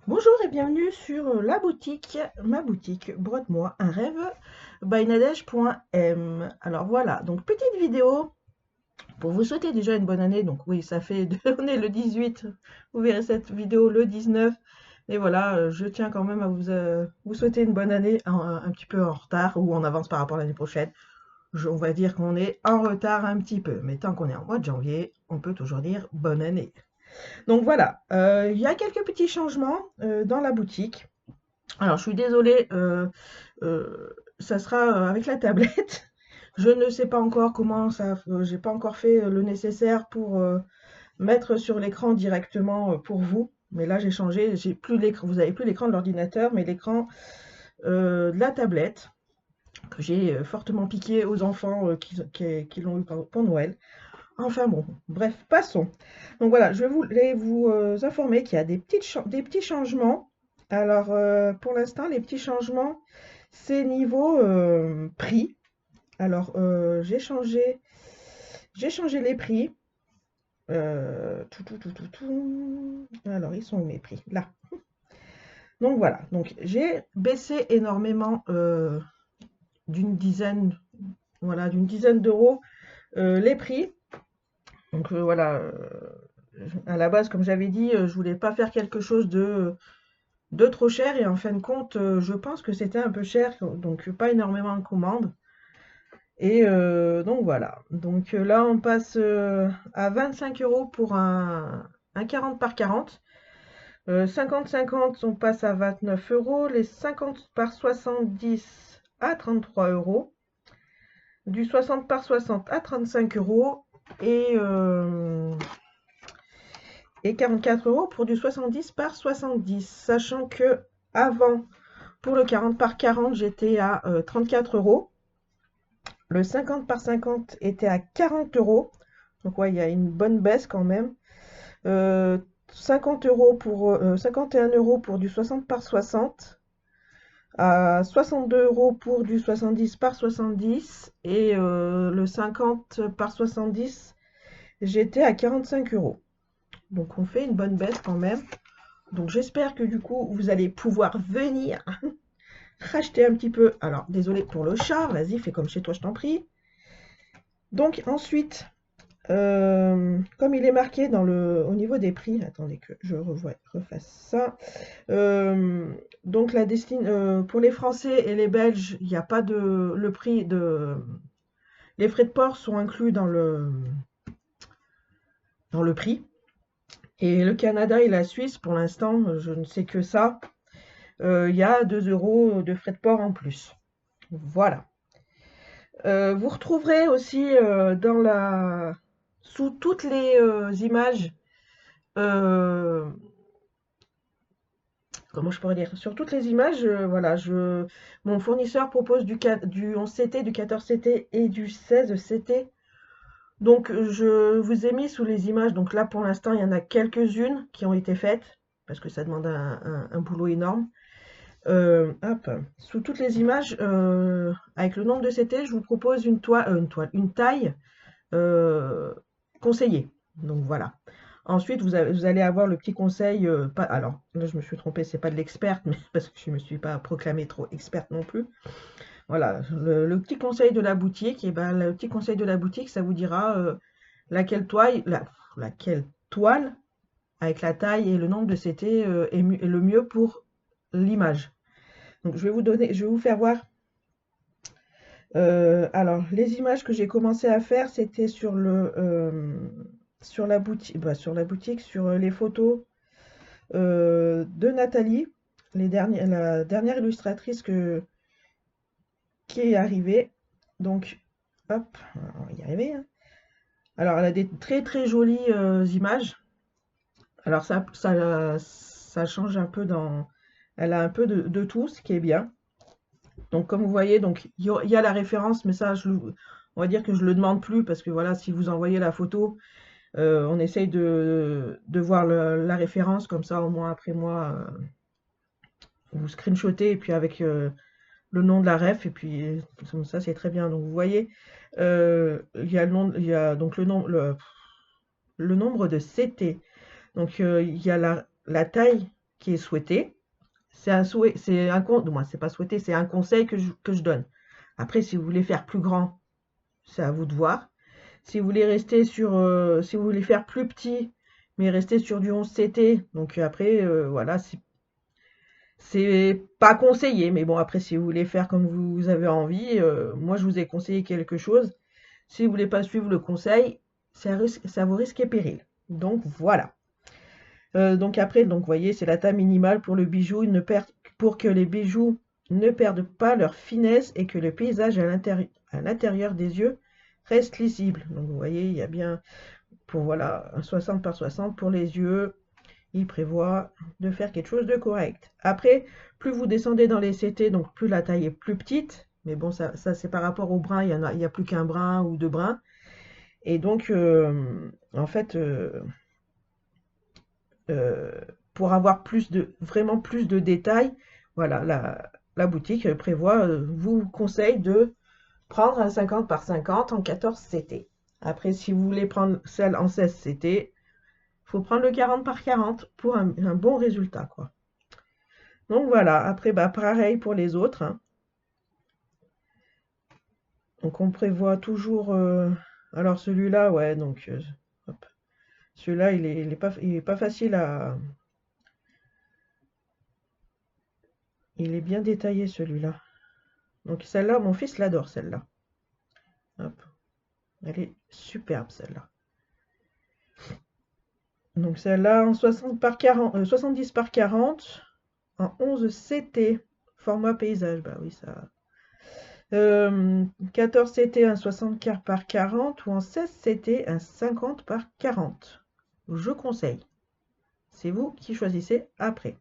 Bonjour et bienvenue sur la boutique, ma boutique, Brode-moi un rêve, by Nadège.m. Alors voilà, donc petite vidéo pour vous souhaiter déjà une bonne année. Donc oui, ça fait, on est le 18, vous verrez cette vidéo le 19. Et voilà, je tiens quand même à vous souhaiter une bonne année un petit peu en retard ou en avance par rapport à l'année prochaine. On va dire qu'on est en retard un petit peu, mais tant qu'on est en mois de janvier, on peut toujours dire bonne année. Donc voilà, il y a quelques petits changements dans la boutique. Alors je suis désolée, ça sera avec la tablette. Je ne sais pas encore comment ça, j'ai pas encore fait le nécessaire pour mettre sur l'écran directement pour vous. Mais là j'ai changé, j'ai plus l'écran, vous avez plus l'écran de l'ordinateur, mais l'écran de la tablette que j'ai fortement piqué aux enfants qui l'ont eu pour Noël. Enfin bon, bref, passons. Donc voilà, je voulais vous informer qu'il y a des petits changements. Alors pour l'instant, les petits changements, c'est niveau prix. Alors j'ai changé les prix. Alors ils sont où mes prix? Là. Donc voilà, donc j'ai baissé énormément d'une dizaine, voilà, d'une dizaine d'euros les prix. Donc voilà, à la base, comme j'avais dit, je voulais pas faire quelque chose de trop cher et en fin de compte, je pense que c'était un peu cher, donc pas énormément de commandes. Et donc voilà. Donc là, on passe à 25 euros pour un 40 par 40. 50-50, on passe à 29 euros. Les 50 par 70 à 33 euros. Du 60 par 60 à 35 euros. Et 44 euros pour du 70 par 70. Sachant que avant, pour le 40 par 40, j'étais à 34 euros. Le 50 par 50 était à 40 euros. Donc ouais, il y a une bonne baisse quand même. 50 euros pour 51 euros pour du 60 par 60. À 62 euros pour du 70 par 70. Et le 50 par 70, j'étais à 45 euros. Donc on fait une bonne baisse quand même. Donc j'espère que du coup, vous allez pouvoir venir racheter un petit peu. Alors, désolé pour le chat, vas-y, fais comme chez toi, je t'en prie. Donc ensuite, comme il est marqué au niveau des prix, attendez que je refasse ça. Donc pour les Français et les Belges, il n'y a pas le prix les frais de port sont inclus dans le prix. Et le Canada et la Suisse, pour l'instant, je ne sais que ça. Il y a 2 euros de frais de port en plus. Voilà. Vous retrouverez aussi sous toutes les images, euh, comment je pourrais dire, sur toutes les images, voilà, mon fournisseur propose du 11CT, du 14CT et du 16CT. Donc je vous ai mis sous les images, donc là pour l'instant il y en a quelques-unes qui ont été faites, parce que ça demande un boulot énorme. Hop. Sous toutes les images, avec le nombre de CT, je vous propose une taille euh, conseillée. Donc voilà. Ensuite, vous allez avoir le petit conseil. Alors, là, je me suis trompée, c'est pas de l'experte, mais parce que je me suis pas proclamée trop experte non plus. Voilà, le petit conseil de la boutique, et ben, le petit conseil de la boutique, ça vous dira laquelle toile avec la taille et le nombre de CT est le mieux pour l'image. Donc, je vais vous faire voir. Alors, les images que j'ai commencé à faire, c'était sur la boutique, sur les photos de Nathalie, la dernière illustratrice qui est arrivée. Donc, hop, on va y arriver, hein. Alors, elle a des très très jolies images. Alors, ça change un peu elle a un peu de tout, ce qui est bien. Donc, comme vous voyez, donc il y a la référence, mais ça, on va dire que je le demande plus parce que voilà, si vous envoyez la photo, on essaye de voir la référence, comme ça, au moins après moi, vous screenshotez et puis avec le nom de la ref, et puis comme ça, c'est très bien. Donc, vous voyez, il y a il y a donc le nombre de CT. Donc, il y a la taille. qui est souhaité. C'est un souhait, moi, c'est pas souhaité, c'est un conseil que je donne. Après, si vous voulez faire plus grand, c'est à vous de voir. Si vous voulez rester sur, si vous voulez faire plus petit, mais rester sur du 11 CT, donc après, voilà, c'est pas conseillé. Mais bon, après, si vous voulez faire comme vous avez envie, moi, je vous ai conseillé quelque chose. Si vous voulez pas suivre le conseil, ça vous risque et péril. Donc voilà. Donc après, donc vous voyez, c'est la taille minimale pour le bijou, pour que les bijoux ne perdent pas leur finesse et que le paysage à l'intérieur des yeux reste lisible. Donc vous voyez, il y a bien pour voilà un 60 par 60 pour les yeux. Il prévoit de faire quelque chose de correct. Après, plus vous descendez dans les CT, donc plus la taille est plus petite. Mais bon, ça c'est par rapport au brin, il y a plus qu'un brin ou deux brins. Et donc, en fait, euh, pour avoir vraiment plus de détails, voilà, la boutique prévoit, vous conseille de prendre un 50 par 50 en 14 CT. Après, si vous voulez prendre celle en 16 CT, il faut prendre le 40 par 40 pour un bon résultat, quoi. Donc voilà, après, bah, pareil pour les autres, hein. Donc on prévoit toujours, alors celui-là, ouais, donc hop. Celui-là, il est pas facile à, il est bien détaillé celui-là. Donc celle-là, mon fils l'adore, celle-là. Hop, elle est superbe celle-là. Donc celle-là en 60 par 40, 70 par 40, en 11 CT, format paysage, bah oui ça. 14 CT, un 60 par 40 ou en 16 CT, un 50 par 40. Je conseille. C'est vous qui choisissez après.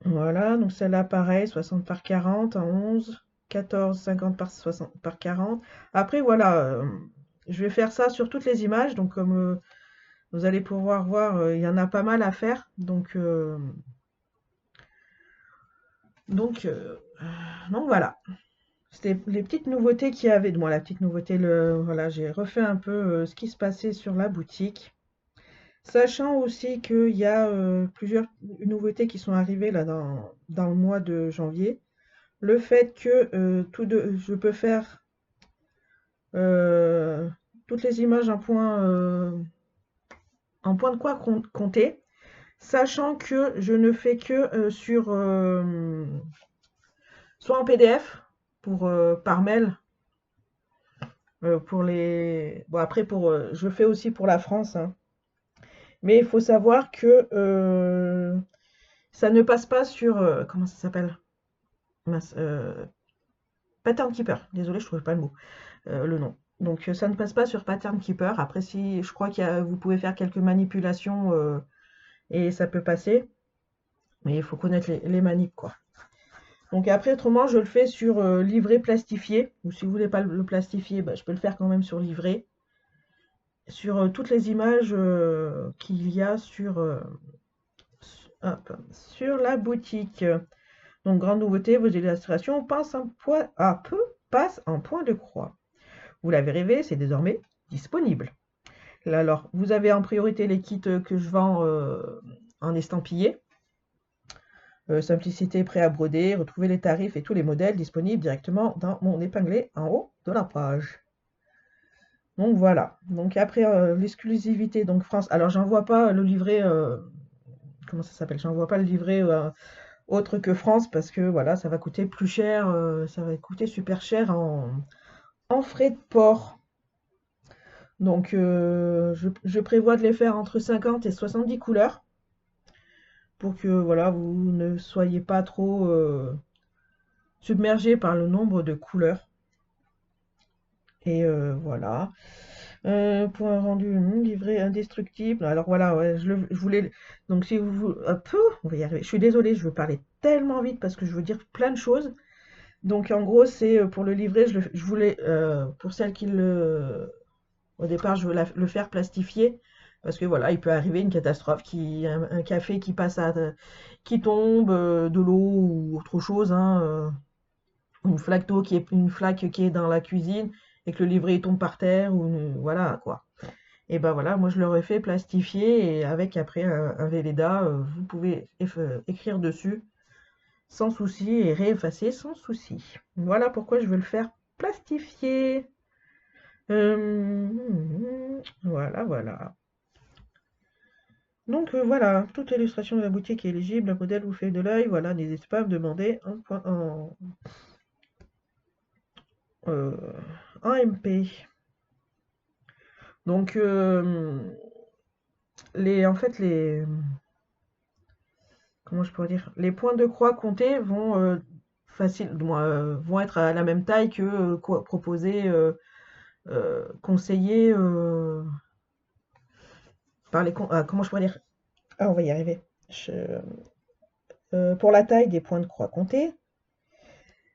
Voilà, donc celle-là pareil, 60 par 40 en 11, 14, 50 par 60 par 40. Après voilà, je vais faire ça sur toutes les images, donc comme vous allez pouvoir voir, il y en a pas mal à faire. Donc, euh, donc voilà. C'était les petites nouveautés qu'il y avait. Moi, la petite nouveauté, voilà, j'ai refait un peu ce qui se passait sur la boutique. Sachant aussi qu'il y a plusieurs nouveautés qui sont arrivées là dans le mois de janvier. Le fait que je peux faire euh, toutes les images en point de quoi compter, sachant que je ne fais que soit en PDF par mail pour les. Bon après je fais aussi pour la France, hein. Mais il faut savoir que ça ne passe pas sur comment ça s'appelle? Mince, Pattern Keeper. Désolée, je trouve pas le nom. Donc ça ne passe pas sur Pattern Keeper. Après si je crois vous pouvez faire quelques manipulations et ça peut passer, mais il faut connaître les manips quoi. Donc après autrement je le fais sur livret plastifié. Ou si vous voulez pas le plastifier, bah, je peux le faire quand même sur livret. Sur toutes les images qu'il y a sur la boutique. Donc, grande nouveauté, vos illustrations passent en point de croix. Vous l'avez rêvé, c'est désormais disponible. Là, alors, vous avez en priorité les kits que je vends en estampillé. Simplicité, prêt à broder. Retrouvez les tarifs et tous les modèles disponibles directement dans mon épinglé en haut de la page. Donc voilà. Donc après l'exclusivité, donc France. Alors j'envoie pas le livret. Comment ça s'appelle? J'envoie pas le livret autre que France parce que voilà, ça va coûter plus cher. Ça va coûter super cher en frais de port. Donc je prévois de les faire entre 50 et 70 couleurs pour que voilà, vous ne soyez pas trop submergé par le nombre de couleurs. Et voilà. Pour un rendu livré indestructible. Alors voilà, ouais, je voulais. Donc si vous. On va y arriver. Je suis désolée, je veux parler tellement vite parce que je veux dire plein de choses. Donc en gros, c'est pour le livret, je voulais. Pour celles qui le. Au départ, je veux le faire plastifier. Parce que voilà, il peut arriver une catastrophe, un café qui tombe, de l'eau ou autre chose, hein, une flaque qui est dans la cuisine et que le livret tombe par terre, ou voilà quoi. Et ben voilà, moi je l'aurais fait plastifier et avec après un Velleda, vous pouvez écrire dessus sans souci et réeffacer sans souci. Voilà pourquoi je veux le faire plastifier. Voilà, voilà. Donc voilà, toute illustration de la boutique est éligible, le modèle vous fait de l'œil, voilà, n'hésitez pas à me demander euh, en MP. Donc en fait comment je pourrais dire, les points de croix comptés vont vont être à la même taille que proposé, conseillé par comment je pourrais dire, ah on va y arriver. Pour la taille des points de croix comptés,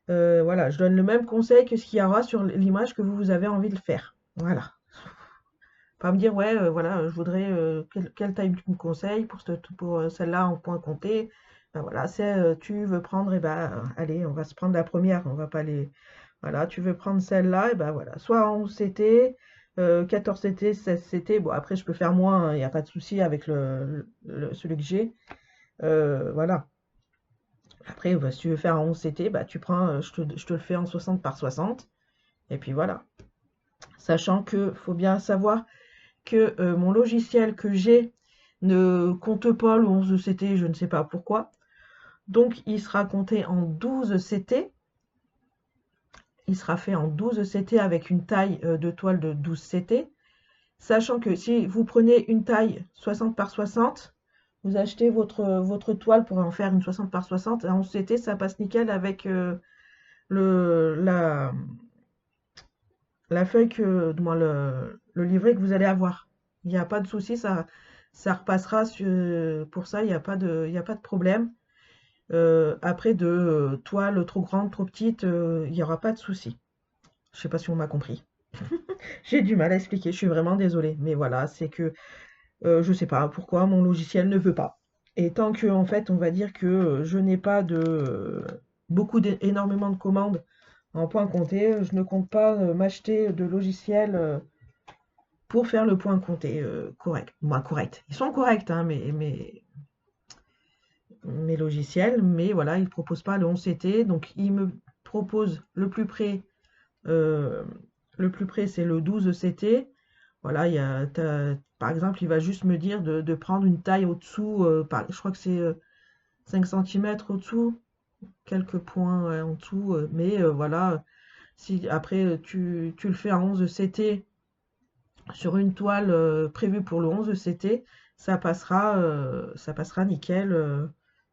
voilà, je donne le même conseil que ce qu'il y aura sur l'image que vous avez envie de faire. Voilà. Pas me dire, ouais, voilà, je voudrais, quelle taille tu me conseilles pour celle-là en point compté. Ben voilà, tu veux prendre, et ben, allez, on va se prendre la première, on va pas les. Voilà, tu veux prendre celle-là, et ben voilà, soit en 11 CT, 14 CT, 16 CT. Bon, après, je peux faire moins, il n'y a pas de souci avec celui que j'ai. Voilà. Après, bah, si tu veux faire en 11 CT, bah, tu prends, je te le fais en 60 par 60. Et puis voilà. Sachant que faut bien savoir que mon logiciel que j'ai ne compte pas le 11 CT, je ne sais pas pourquoi. Donc il sera compté en 12 CT. Il sera fait en 12 CT avec une taille de toile de 12 CT. Sachant que si vous prenez une taille 60 par 60, vous achetez votre toile pour en faire une 60 par 60. En 11 CT, ça passe nickel avec le, la, la feuille du moins le livret que vous allez avoir. Il n'y a pas de souci, ça repassera pour ça, il y a pas de problème. Après, de toile trop grande, trop petite, il n'y aura pas de souci. Je sais pas si on m'a compris. J'ai du mal à expliquer, je suis vraiment désolée. Mais voilà, c'est que je sais pas pourquoi mon logiciel ne veut pas. Et tant que, en fait, on va dire que je n'ai pas énormément de commandes en point compté, je ne compte pas m'acheter de logiciel pour faire le point compté correct. Moi, correct. Ils sont corrects, hein, mes logiciels, mais voilà, ils ne proposent pas le 11 CT, donc ils me proposent euh, le plus près, c'est le 12 CT. Voilà, par exemple, il va juste me dire de prendre une taille au-dessous, je crois que c'est 5 cm au-dessous, quelques points ouais, en dessous, mais voilà, si après tu le fais à 11 CT sur une toile prévue pour le 11 CT, ça passera nickel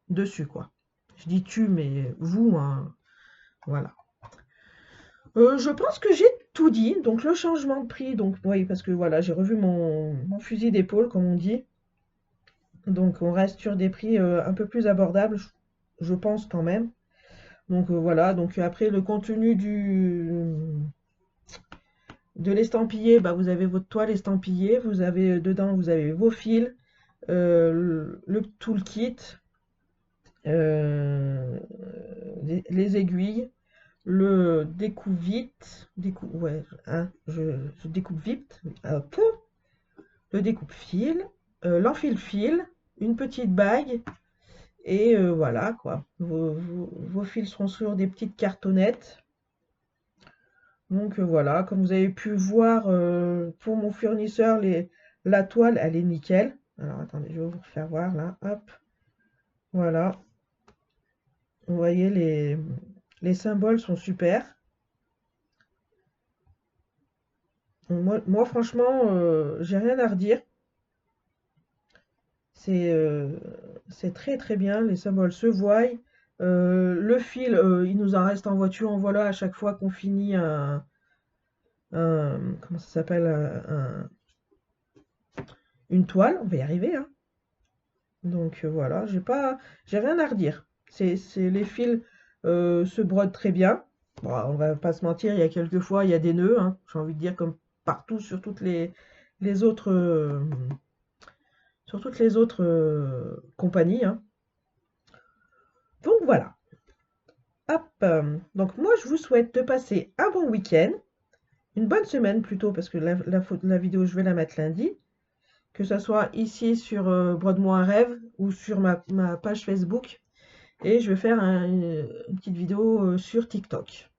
dessus, quoi. Je dis tu, mais vous, hein, voilà. Je pense que j'ai tout dit. Donc le changement de prix, donc oui, parce que voilà, j'ai revu mon fusil d'épaule, comme on dit. Donc on reste sur des prix un peu plus abordables, je pense quand même. Donc voilà, donc après le contenu de l'estampillé, bah, vous avez votre toile estampillée, vous avez dedans, vous avez vos fils, le toolkit, euh, les aiguilles, le découpe vite, ouais, hein, je découpe vite, hop, le découpe fil, l'enfile-fil, une petite bague, et voilà quoi. Vos fils seront sur des petites cartonnettes. Donc voilà, comme vous avez pu voir pour mon fournisseur, la toile, elle est nickel. Alors attendez, je vais vous faire voir là, hop, voilà. Vous voyez, les symboles sont super. Moi franchement, j'ai rien à redire. C'est c'est très très bien, les symboles se voient. Le fil, il nous en reste en voiture, en voilà, à chaque fois qu'on finit comment ça s'appelle, une toile, on va y arriver, hein. Donc voilà, j'ai rien à redire. Les fils se brodent très bien. Bon, on va pas se mentir, il y a quelques fois, il y a des nœuds, hein, j'ai envie de dire comme partout sur toutes les autres, compagnies, hein. Donc voilà. Hop. Donc moi, je vous souhaite de passer un bon week-end, une bonne semaine plutôt, parce que la vidéo, je vais la mettre lundi. Que ce soit ici sur Brode-moi un rêve ou sur ma page Facebook. Et je vais faire une petite vidéo sur TikTok.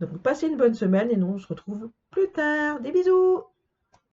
Donc passez une bonne semaine et nous on se retrouve plus tard. Des bisous!